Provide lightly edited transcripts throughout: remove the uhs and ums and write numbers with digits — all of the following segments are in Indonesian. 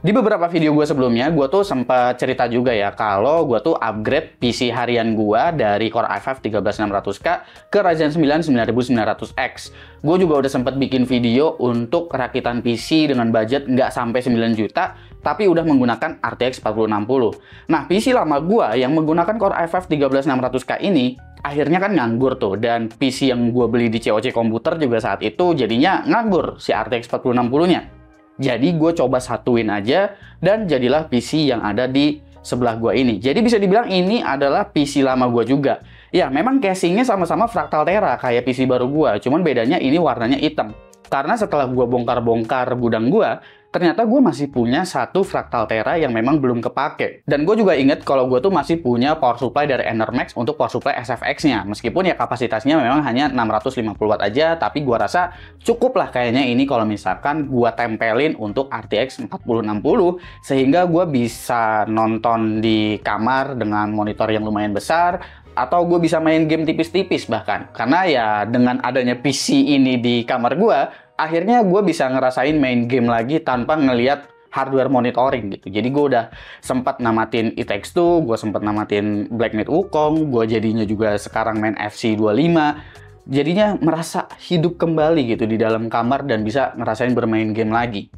Di beberapa video gue sebelumnya, gue tuh sempat cerita juga ya kalau gue tuh upgrade PC harian gue dari Core i5 13600K ke Ryzen 9 9900X. Gue juga udah sempat bikin video untuk rakitan PC dengan budget nggak sampai 9 juta, tapi udah menggunakan RTX 4060. Nah, PC lama gue yang menggunakan Core i5 13600K ini akhirnya kan nganggur tuh, dan PC yang gue beli di COC Komputer juga saat itu jadinya nganggur si RTX 4060-nya. Jadi gue coba satuin aja dan jadilah PC yang ada di sebelah gue ini. Jadi bisa dibilang ini adalah PC lama gue juga. Ya memang casingnya sama-sama Fractal Tera kayak PC baru gue, cuman bedanya ini warnanya hitam. Karena setelah gue bongkar-bongkar gudang gue, ternyata gue masih punya satu Fractal Tera yang memang belum kepake. Dan gue juga inget kalau gue tuh masih punya power supply dari Enermax untuk power supply SFX-nya. Meskipun ya kapasitasnya memang hanya 650 watt aja, tapi gue rasa cukup lah kayaknya ini kalau misalkan gue tempelin untuk RTX 4060, sehingga gue bisa nonton di kamar dengan monitor yang lumayan besar, atau gue bisa main game tipis-tipis bahkan. Karena ya dengan adanya PC ini di kamar gue, akhirnya gue bisa ngerasain main game lagi tanpa ngelihat hardware monitoring gitu. Jadi gue udah sempat namatin It Takes Two, gue sempat namatin Black Myth Wukong, gue jadinya juga sekarang main FC 25. Jadinya merasa hidup kembali gitu di dalam kamar dan bisa ngerasain bermain game lagi.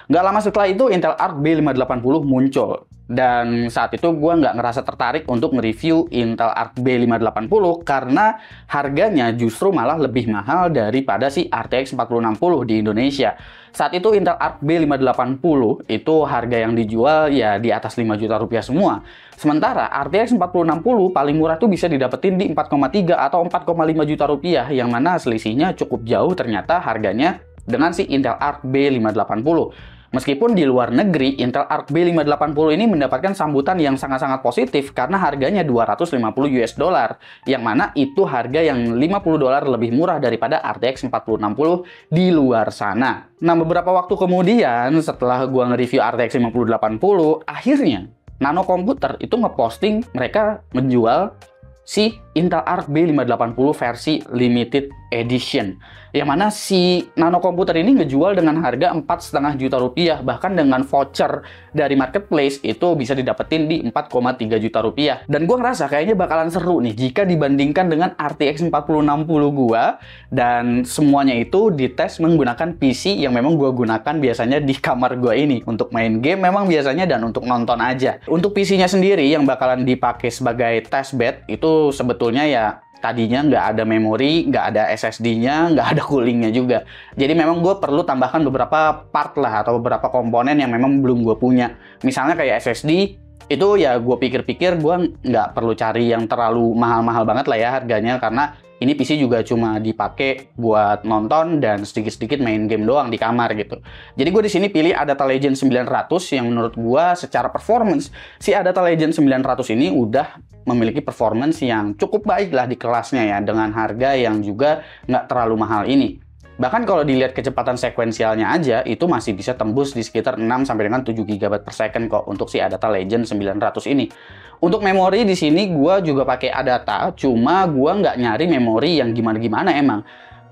Nggak lama setelah itu Intel Arc B580 muncul. Dan saat itu gue nggak ngerasa tertarik untuk nge-review Intel Arc B580 karena harganya justru malah lebih mahal daripada si RTX 4060 di Indonesia. Saat itu Intel Arc B580 itu harga yang dijual ya di atas 5 juta rupiah semua. Sementara RTX 4060 paling murah tuh bisa didapetin di 4,3 atau 4,5 juta rupiah, yang mana selisihnya cukup jauh ternyata harganya dengan si Intel Arc B580. Meskipun di luar negeri, Intel Arc B580 ini mendapatkan sambutan yang sangat-sangat positif karena harganya 250 US dollar, yang mana itu harga yang 50 dolar lebih murah daripada RTX 4060 di luar sana. Nah, beberapa waktu kemudian setelah gua nge-review RTX 5080, akhirnya Nano Komputer itu ngeposting mereka menjual si Intel Arc B580 versi Limited Edition, yang mana si Nano Komputer ini ngejual dengan harga 4,5 juta rupiah, bahkan dengan voucher dari marketplace itu bisa didapetin di 4,3 juta rupiah. Dan gue ngerasa kayaknya bakalan seru nih jika dibandingkan dengan RTX 4060 gua, dan semuanya itu dites menggunakan PC yang memang gue gunakan biasanya di kamar gue ini untuk main game memang biasanya, dan untuk nonton aja. Untuk PC-nya sendiri yang bakalan dipakai sebagai testbed itu sebetulnya ya tadinya nggak ada memori, nggak ada SSD-nya, nggak ada coolingnya juga. Jadi memang gue perlu tambahkan beberapa part lah atau beberapa komponen yang memang belum gue punya. Misalnya kayak SSD, itu ya gue pikir-pikir gue nggak perlu cari yang terlalu mahal-mahal banget lah ya harganya, karena ini PC juga cuma dipakai buat nonton dan sedikit-sedikit main game doang di kamar gitu. Jadi gue di sini pilih Adata Legend 900 yang menurut gue secara performance si Adata Legend 900 ini udah memiliki performance yang cukup baik lah di kelasnya ya, dengan harga yang juga nggak terlalu mahal ini. Bahkan kalau dilihat kecepatan sekuensialnya aja itu masih bisa tembus di sekitar 6 sampai dengan 7 GB per second kok untuk si Adata Legend 900 ini. Untuk memori di sini gua juga pakai Adata, cuma gua nggak nyari memori yang gimana-gimana emang.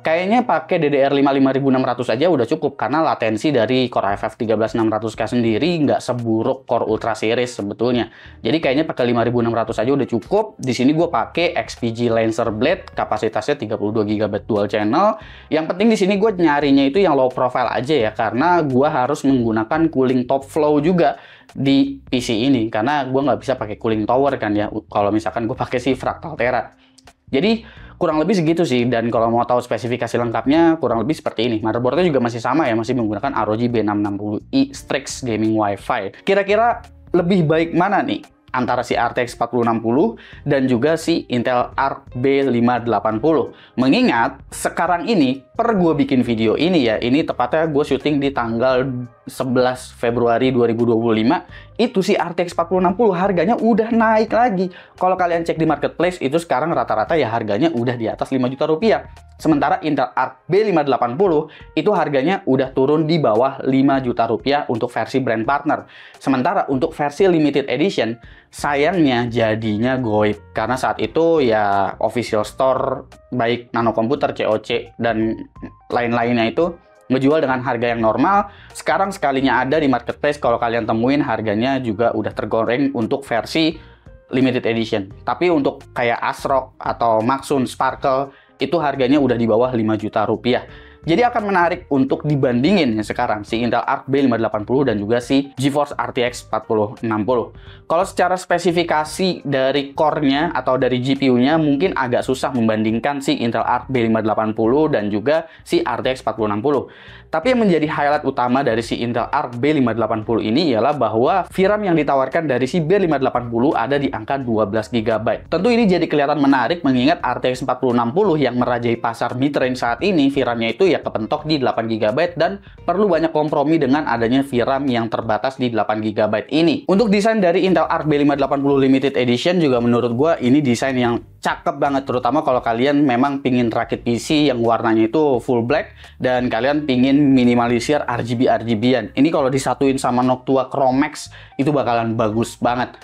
Kayaknya pakai DDR5 5600 aja udah cukup, karena latensi dari Core i5 13600K sendiri nggak seburuk Core Ultra Series sebetulnya. Jadi kayaknya pakai 5600 aja udah cukup. Di sini gue pakai XPG Lancer Blade, kapasitasnya 32 GB dual channel. Yang penting di sini gue nyarinya itu yang low profile aja ya, karena gue harus menggunakan cooling top flow juga di PC ini, karena gue nggak bisa pakai cooling tower kan ya kalau misalkan gue pakai si Fractal Tera. Jadi kurang lebih segitu sih, dan kalau mau tahu spesifikasi lengkapnya kurang lebih seperti ini. Motherboardnya juga masih sama ya, masih menggunakan ROG B660i Strix Gaming Wi-Fi. Kira-kira lebih baik mana nih antara si RTX 4060 dan juga si Intel Arc B580? Mengingat sekarang ini per gue bikin video ini ya, ini tepatnya gue syuting di tanggal 11 Februari 2025, itu si RTX 4060 harganya udah naik lagi. Kalau kalian cek di marketplace itu sekarang rata-rata ya harganya udah di atas 5 juta rupiah. Sementara Intel Arc B580 itu harganya udah turun di bawah 5 juta rupiah untuk versi brand partner. Sementara untuk versi limited edition sayangnya jadinya goib, karena saat itu ya official store baik Nano Komputer, COC dan lain-lainnya itu ngejual dengan harga yang normal. Sekarang sekalinya ada di marketplace, kalau kalian temuin harganya juga udah tergoreng untuk versi limited edition. Tapi untuk kayak ASRock atau Maxsun Sparkle itu harganya udah di bawah 5 juta rupiah. Jadi akan menarik untuk dibandingin ya sekarang si Intel Arc B580 dan juga si GeForce RTX 4060. Kalau secara spesifikasi dari core-nya atau dari GPU-nya mungkin agak susah membandingkan si Intel Arc B580 dan juga si RTX 4060. Tapi yang menjadi highlight utama dari si Intel Arc B580 ini ialah bahwa VRAM yang ditawarkan dari si B580 ada di angka 12 GB. Tentu ini jadi kelihatan menarik mengingat RTX 4060 yang merajai pasar mid-range saat ini VRAM-nya itu ya kepentok di 8 GB dan perlu banyak kompromi dengan adanya VRAM yang terbatas di 8 GB ini. Untuk desain dari Intel Arc B580 Limited Edition juga menurut gua ini desain yang cakep banget, terutama kalau kalian memang pingin rakit PC yang warnanya itu full black dan kalian pingin minimalisir RGB-RGB-an. Ini kalau disatuin sama Noctua Chromex itu bakalan bagus banget.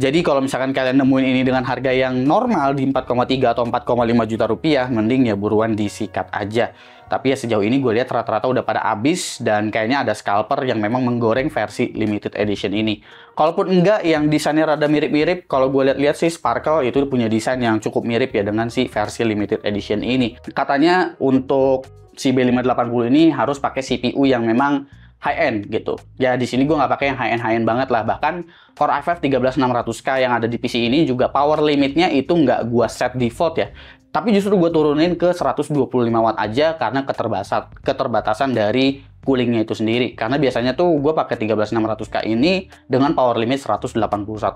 Jadi kalau misalkan kalian nemuin ini dengan harga yang normal di 4,3 atau 4,5 juta rupiah, mending ya buruan disikat aja. Tapi ya sejauh ini gue lihat rata-rata udah pada habis dan kayaknya ada scalper yang memang menggoreng versi limited edition ini. Kalaupun enggak, yang desainnya rada mirip-mirip, kalau gue lihat-lihat sih Sparkle itu punya desain yang cukup mirip ya dengan si versi limited edition ini. Katanya untuk si B580 ini harus pakai CPU yang memang high-end gitu. Ya di sini gue nggak pakai yang high-end banget lah. Bahkan Core i5 13600K yang ada di PC ini juga power limitnya itu nggak gue set default ya. Tapi justru gue turunin ke 125 watt aja karena keterbatasan dari coolingnya itu sendiri. Karena biasanya tuh gue pakai 13600K ini dengan power limit 181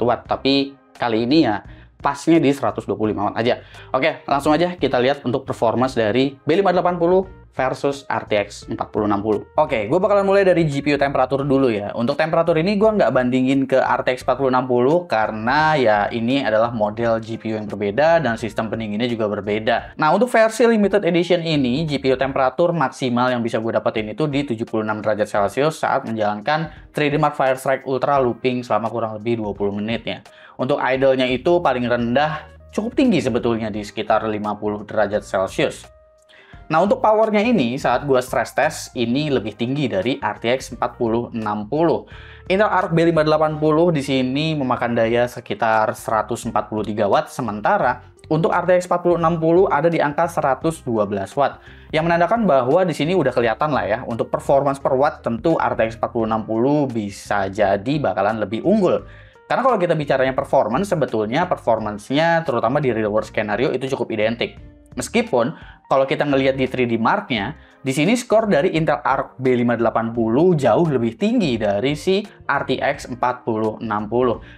watt. Tapi kali ini ya pasnya di 125 watt aja. Oke, langsung aja kita lihat untuk performance dari B580 versus RTX 4060. Oke, gue bakalan mulai dari GPU temperatur dulu ya. Untuk temperatur ini gue nggak bandingin ke RTX 4060 karena ya ini adalah model GPU yang berbeda dan sistem pendinginnya juga berbeda. Nah, untuk versi limited edition ini, GPU temperatur maksimal yang bisa gue dapetin itu di 76 derajat Celcius saat menjalankan 3D Mark Firestrike Ultra looping selama kurang lebih 20 menit ya. Untuk idle-nya itu paling rendah cukup tinggi sebetulnya di sekitar 50 derajat Celcius. Nah, untuk powernya ini saat gua stress test ini lebih tinggi dari RTX 4060. Intel Arc B580 di sini memakan daya sekitar 143 watt, sementara untuk RTX 4060 ada di angka 112 watt. Yang menandakan bahwa di sini udah kelihatan lah ya, untuk performance per watt tentu RTX 4060 bisa jadi bakalan lebih unggul. Karena kalau kita bicaranya performance, sebetulnya performance-nya terutama di real world scenario itu cukup identik. Meskipun kalau kita ngelihat di 3D Mark-nya, di sini skor dari Intel Arc B580 jauh lebih tinggi dari si RTX 4060.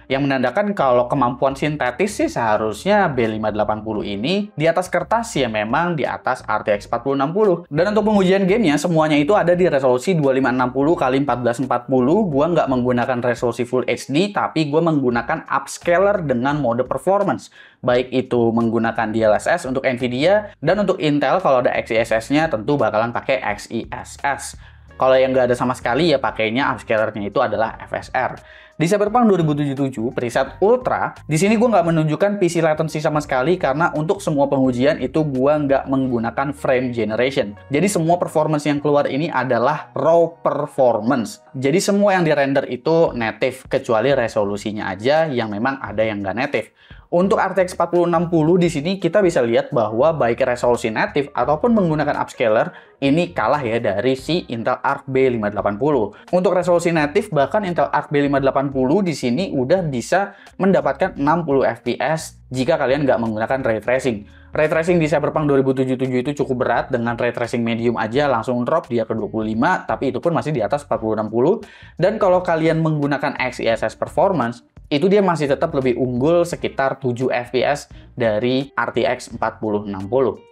Yang menandakan kalau kemampuan sintetis sih seharusnya B580 ini di atas kertas ya memang di atas RTX 4060. Dan untuk pengujian gamenya semuanya itu ada di resolusi 2560 x 1440. Gua nggak menggunakan resolusi Full HD, tapi gua menggunakan upscaler dengan mode performance. Baik itu menggunakan DLSS untuk Nvidia dan untuk Intel kalau ada XeSS-nya tentu bakalan pakai XeSS. Kalau yang nggak ada sama sekali ya pakainya upscalernya itu adalah FSR. Di Cyberpunk 2077 preset Ultra, di sini gue nggak menunjukkan PC latency sama sekali karena untuk semua pengujian itu gue nggak menggunakan frame generation. Jadi semua performance yang keluar ini adalah raw performance. Jadi semua yang di-render itu native, kecuali resolusinya aja yang memang ada yang nggak native. Untuk RTX 4060 di sini kita bisa lihat bahwa baik resolusi native ataupun menggunakan upscaler ini kalah ya dari si Intel Arc B580. Untuk resolusi native bahkan Intel Arc B580 di sini udah bisa mendapatkan 60 fps jika kalian nggak menggunakan ray tracing. Ray tracing di Cyberpunk 2077 itu cukup berat, dengan ray tracing medium aja langsung drop dia ke 25, tapi itu pun masih di atas 4060. Dan kalau kalian menggunakan XeSS performance, itu dia masih tetap lebih unggul sekitar 7 fps dari RTX 4060.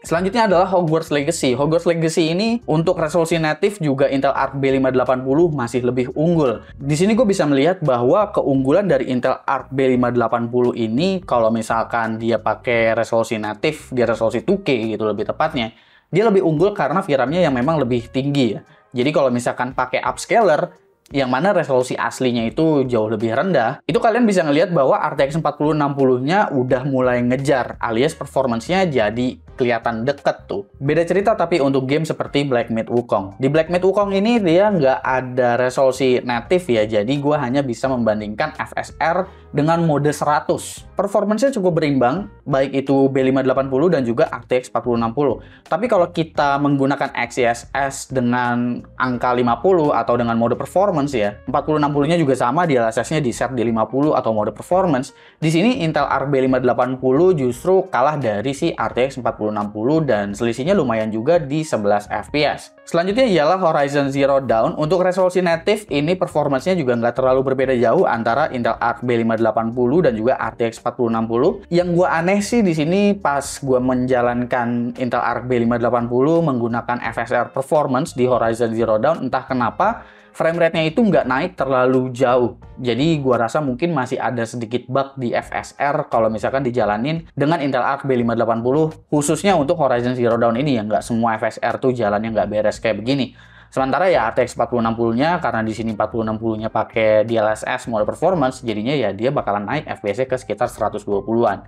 Selanjutnya adalah Hogwarts Legacy. Hogwarts Legacy ini untuk resolusi native juga Intel Arc B580 masih lebih unggul. Di sini gue bisa melihat bahwa keunggulan dari Intel Arc B580 ini kalau misalkan dia pakai resolusi native, dia resolusi 2K gitu lebih tepatnya, dia lebih unggul karena VRAM-nya yang memang lebih tinggi ya. Jadi kalau misalkan pakai upscaler yang mana resolusi aslinya itu jauh lebih rendah, itu kalian bisa ngelihat bahwa RTX 4060-nya udah mulai ngejar, alias performance-nya jadi kelihatan deket tuh. Beda cerita tapi untuk game seperti Black Myth Wukong. Di Black Myth Wukong ini dia nggak ada resolusi native ya, jadi gue hanya bisa membandingkan FSR dengan mode 100. Performance-nya cukup berimbang, baik itu B580 dan juga RTX 4060. Tapi kalau kita menggunakan XeSS dengan angka 50 atau dengan mode performance ya, 4060-nya juga sama, DLSS-nya di set di 50 atau mode performance. Di sini Intel Arc B580 justru kalah dari si RTX 4060 dan selisihnya lumayan juga di 11 FPS. Selanjutnya ialah Horizon Zero Dawn. Untuk resolusi native ini performance-nya juga nggak terlalu berbeda jauh antara Intel Arc B580 dan juga RTX 4060. Yang gua aneh sih di sini pas gua menjalankan Intel Arc B580 menggunakan FSR performance di Horizon Zero Dawn, entah kenapa frame rate-nya itu nggak naik terlalu jauh. Jadi gua rasa mungkin masih ada sedikit bug di FSR kalau misalkan dijalanin dengan Intel Arc B580, khususnya untuk Horizon Zero Dawn ini ya, nggak semua FSR tuh jalannya nggak beres kayak begini. Sementara ya RTX 4060-nya, karena di sini 4060-nya pakai DLSS mode performance, jadinya ya dia bakalan naik FPS-nya ke sekitar 120-an.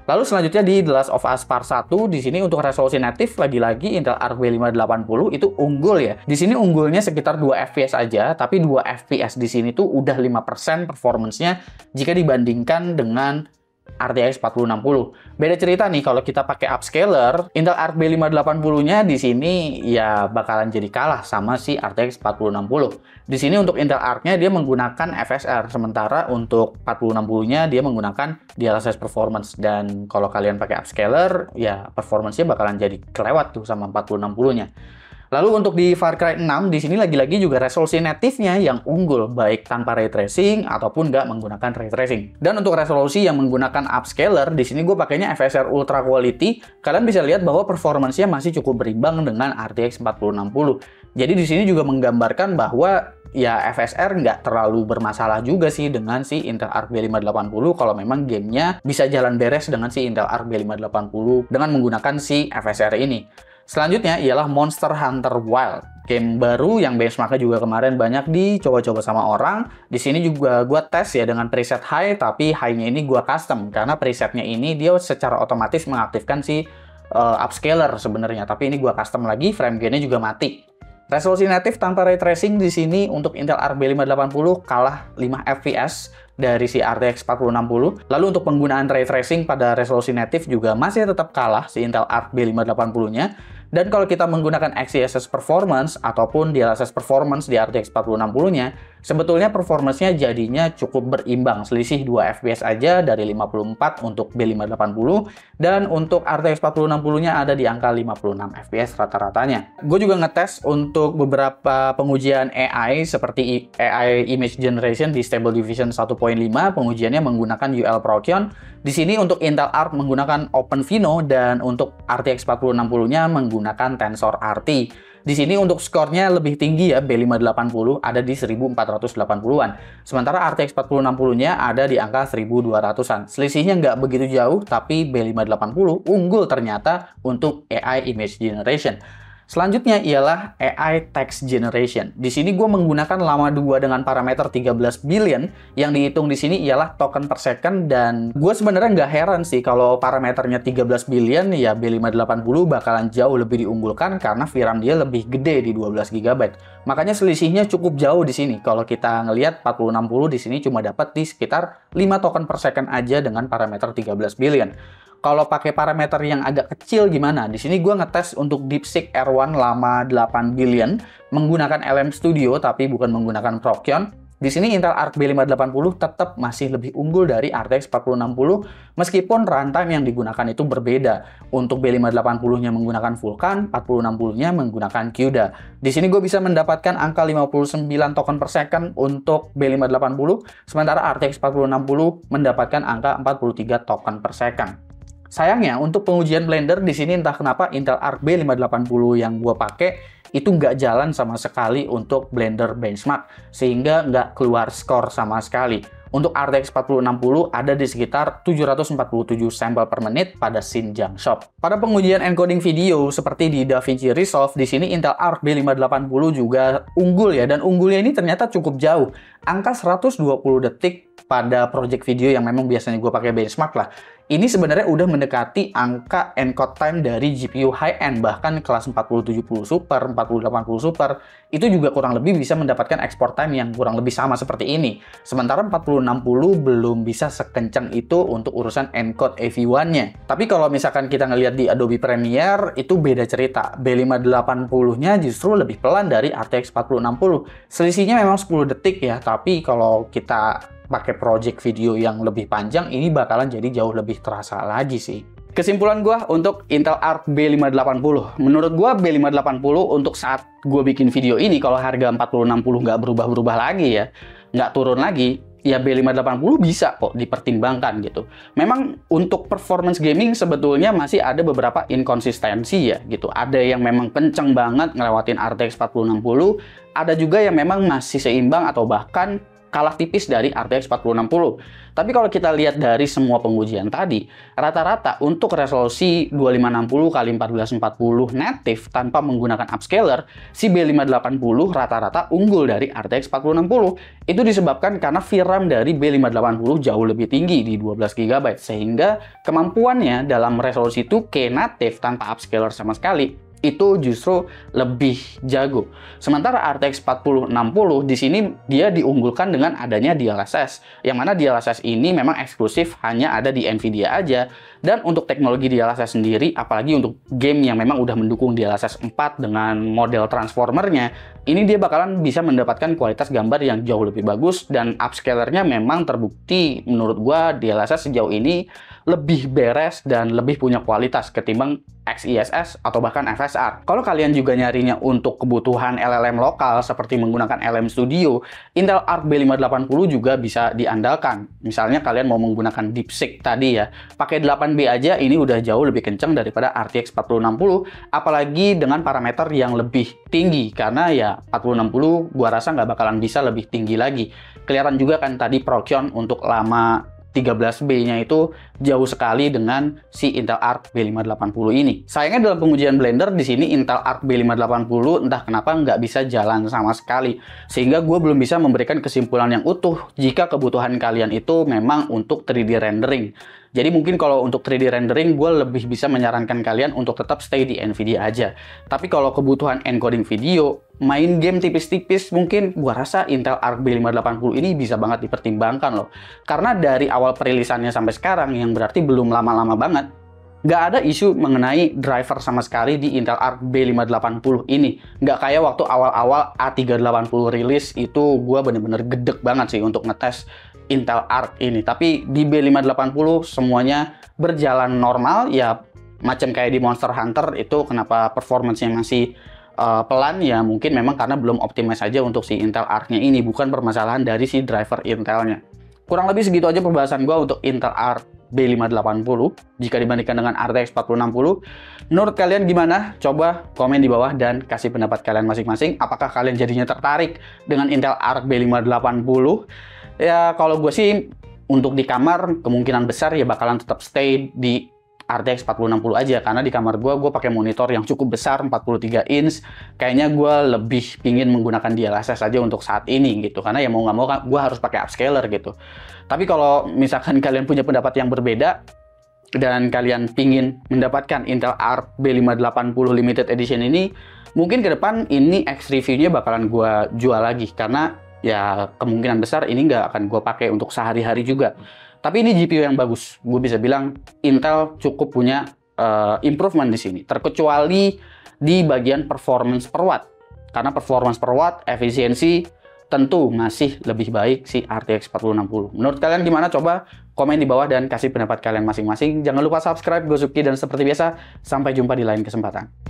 Lalu selanjutnya di The Last of Us Part 1, di sini untuk resolusi native lagi-lagi Intel Arc B580 itu unggul ya. Di sini unggulnya sekitar 2 FPS aja, tapi 2 FPS di sini tuh udah 5% performance-nya jika dibandingkan dengan RTX 4060. Beda cerita nih kalau kita pakai upscaler, Intel Arc B580-nya di sini ya bakalan jadi kalah sama si RTX 4060. Di sini untuk Intel Arc-nya dia menggunakan FSR, sementara untuk 4060-nya dia menggunakan DLSS performance. Dan kalau kalian pakai upscaler, ya performance-nya bakalan jadi kelewat tuh sama 4060-nya. Lalu untuk di Far Cry 6, di sini lagi-lagi juga resolusi native-nya yang unggul, baik tanpa ray tracing ataupun nggak menggunakan ray tracing. Dan untuk resolusi yang menggunakan upscaler, di sini gue pakainya FSR Ultra Quality. Kalian bisa lihat bahwa performance-nya masih cukup berimbang dengan RTX 4060. Jadi di sini juga menggambarkan bahwa ya FSR nggak terlalu bermasalah juga sih dengan si Intel Arc B580 kalau memang gamenya bisa jalan beres dengan si Intel Arc B580 dengan menggunakan si FSR ini. Selanjutnya ialah Monster Hunter Wilds, game baru yang benchmark-nya juga kemarin banyak dicoba-coba sama orang. Di sini juga gue tes ya dengan preset high, tapi high-nya ini gue custom karena presetnya ini dia secara otomatis mengaktifkan si upscaler sebenarnya, tapi ini gue custom lagi, frame gain-nya juga mati. Resolusi native tanpa ray tracing di sini untuk Intel Arc B580 kalah 5 FPS dari si RTX 4060. Lalu untuk penggunaan ray tracing pada resolusi native juga masih tetap kalah si Intel Arc B580-nya. Dan kalau kita menggunakan XeSS performance ataupun DLSS performance di RTX 4060-nya, sebetulnya performance-nya jadinya cukup berimbang, selisih 2 FPS aja dari 54 untuk B580 dan untuk RTX 4060-nya ada di angka 56 FPS rata-ratanya. Gue juga ngetes untuk beberapa pengujian AI seperti AI Image Generation di Stable Diffusion 1.5, pengujiannya menggunakan UL Prokion. Di sini untuk Intel Arc menggunakan OpenVINO dan untuk RTX 4060-nya menggunakan Tensor RT. Di sini untuk skornya lebih tinggi ya, B580 ada di 1480-an. Sementara RTX 4060-nya ada di angka 1200-an. Selisihnya nggak begitu jauh, tapi B580 unggul ternyata untuk AI Image Generation. Selanjutnya ialah AI Text Generation. Di sini gue menggunakan Llama 2 dengan parameter 13 billion. Yang dihitung di sini ialah token per second, dan gue sebenarnya nggak heran sih kalau parameternya 13 billion, ya B580 bakalan jauh lebih diunggulkan karena VRAM dia lebih gede di 12 GB. Makanya selisihnya cukup jauh di sini. Kalau kita ngelihat 4060 di sini cuma dapat di sekitar 5 token per second aja dengan parameter 13 billion. Kalau pakai parameter yang agak kecil gimana? Di sini gue ngetes untuk DeepSeek R1 Llama 8 billion menggunakan LM Studio tapi bukan menggunakan Prokion. Di sini Intel Arc B580 tetap masih lebih unggul dari RTX 4060 meskipun runtime yang digunakan itu berbeda. Untuk B580-nya menggunakan Vulkan, 4060-nya menggunakan CUDA. Di sini gue bisa mendapatkan angka 59 token per second untuk B580, sementara RTX 4060 mendapatkan angka 43 token per second. Sayangnya untuk pengujian Blender di sini entah kenapa Intel Arc B580 yang gue pakai itu nggak jalan sama sekali untuk Blender benchmark, sehingga nggak keluar skor sama sekali. Untuk RTX 4060 ada di sekitar 747 sampel per menit pada Xinjiang Shop. Pada pengujian encoding video seperti di DaVinci Resolve, di sini Intel Arc B580 juga unggul ya, dan unggulnya ini ternyata cukup jauh. Angka 120 detik pada project video yang memang biasanya gue pakai benchmark lah, ini sebenarnya udah mendekati angka encode time dari GPU high-end, bahkan kelas 4070 Super, 4080 Super, itu juga kurang lebih bisa mendapatkan export time yang kurang lebih sama seperti ini. Sementara 4060 belum bisa sekencang itu untuk urusan encode AV1-nya. Tapi kalau misalkan kita ngelihat di Adobe Premiere, itu beda cerita. B580-nya justru lebih pelan dari RTX 4060. Selisihnya memang 10 detik ya, tapi kalau kita pakai project video yang lebih panjang, ini bakalan jadi jauh lebih terasa lagi sih. Kesimpulan gue untuk Intel Arc B580. Menurut gue B580 untuk saat gue bikin video ini, kalau harga 4060 nggak berubah-berubah lagi ya, nggak turun lagi, ya B580 bisa kok dipertimbangkan gitu. Memang untuk performance gaming sebetulnya masih ada beberapa inkonsistensi ya gitu. Ada yang memang kenceng banget ngelewatin RTX 4060, ada juga yang memang masih seimbang atau bahkan kalah tipis dari RTX 4060. Tapi kalau kita lihat dari semua pengujian tadi, rata-rata untuk resolusi 2560x1440 native tanpa menggunakan upscaler, si B580 rata-rata unggul dari RTX 4060. Itu disebabkan karena VRAM dari B580 jauh lebih tinggi di 12 GB, sehingga kemampuannya dalam resolusi 2K native tanpa upscaler sama sekali itu justru lebih jago. Sementara RTX 4060 di sini dia diunggulkan dengan adanya DLSS, yang mana DLSS ini memang eksklusif hanya ada di Nvidia aja. Dan untuk teknologi DLSS sendiri, apalagi untuk game yang memang udah mendukung DLSS 4 dengan model transformernya, ini dia bakalan bisa mendapatkan kualitas gambar yang jauh lebih bagus, dan upscalernya memang terbukti menurut gua DLSS sejauh ini lebih beres dan lebih punya kualitas ketimbang XeSS atau bahkan FSR. Kalau kalian juga nyarinya untuk kebutuhan LLM lokal seperti menggunakan LM Studio, Intel Arc B580 juga bisa diandalkan. Misalnya kalian mau menggunakan DeepSeek tadi ya, pakai 8B aja ini udah jauh lebih kencang daripada RTX 4060, apalagi dengan parameter yang lebih tinggi, karena ya 4060 gua rasa nggak bakalan bisa lebih tinggi lagi. Kelihatan juga kan tadi Prokion untuk lama 13B-nya itu jauh sekali dengan si Intel Arc B580 ini. Sayangnya dalam pengujian Blender di sini Intel Arc B580 entah kenapa nggak bisa jalan sama sekali. Sehingga gue belum bisa memberikan kesimpulan yang utuh jika kebutuhan kalian itu memang untuk 3D rendering. Jadi mungkin kalau untuk 3D rendering gue lebih bisa menyarankan kalian untuk tetap stay di Nvidia aja. Tapi kalau kebutuhan encoding video, main game tipis-tipis, mungkin gue rasa Intel Arc B580 ini bisa banget dipertimbangkan loh. Karena dari awal perilisannya sampai sekarang, yang berarti belum lama-lama banget, nggak ada isu mengenai driver sama sekali di Intel Arc B580 ini. Nggak kayak waktu awal-awal A380 rilis, itu gue bener-bener gedek banget sih untuk ngetes Intel Arc ini. Tapi di B580 semuanya berjalan normal, ya macam kayak di Monster Hunter itu kenapa performance-nya masih pelan, ya mungkin memang karena belum optimize aja untuk si Intel Arc-nya ini, bukan permasalahan dari si driver Intel-nya. Kurang lebih segitu aja pembahasan gue untuk Intel Arc B580 jika dibandingkan dengan RTX 4060. Menurut kalian gimana? Coba komen di bawah dan kasih pendapat kalian masing-masing. Apakah kalian jadinya tertarik dengan Intel Arc B580? Ya kalau gue sih untuk di kamar kemungkinan besar ya bakalan tetap stay di RTX 4060 aja, karena di kamar gue pakai monitor yang cukup besar 43 inch. Kayaknya gue lebih pingin menggunakan DLSS aja untuk saat ini gitu, karena ya mau nggak mau gue harus pakai upscaler gitu. Tapi kalau misalkan kalian punya pendapat yang berbeda dan kalian pingin mendapatkan Intel Arc B580 Limited Edition ini, mungkin ke depan ini X reviewnya bakalan gue jual lagi, karena ya kemungkinan besar ini nggak akan gue pakai untuk sehari-hari juga. Tapi ini GPU yang bagus, gue bisa bilang Intel cukup punya improvement di sini, terkecuali di bagian performance per watt. Karena performance per watt, efisiensi tentu masih lebih baik si RTX 4060. Menurut kalian gimana? Coba komen di bawah dan kasih pendapat kalian masing-masing. Jangan lupa subscribe, gue Subki, dan seperti biasa, sampai jumpa di lain kesempatan.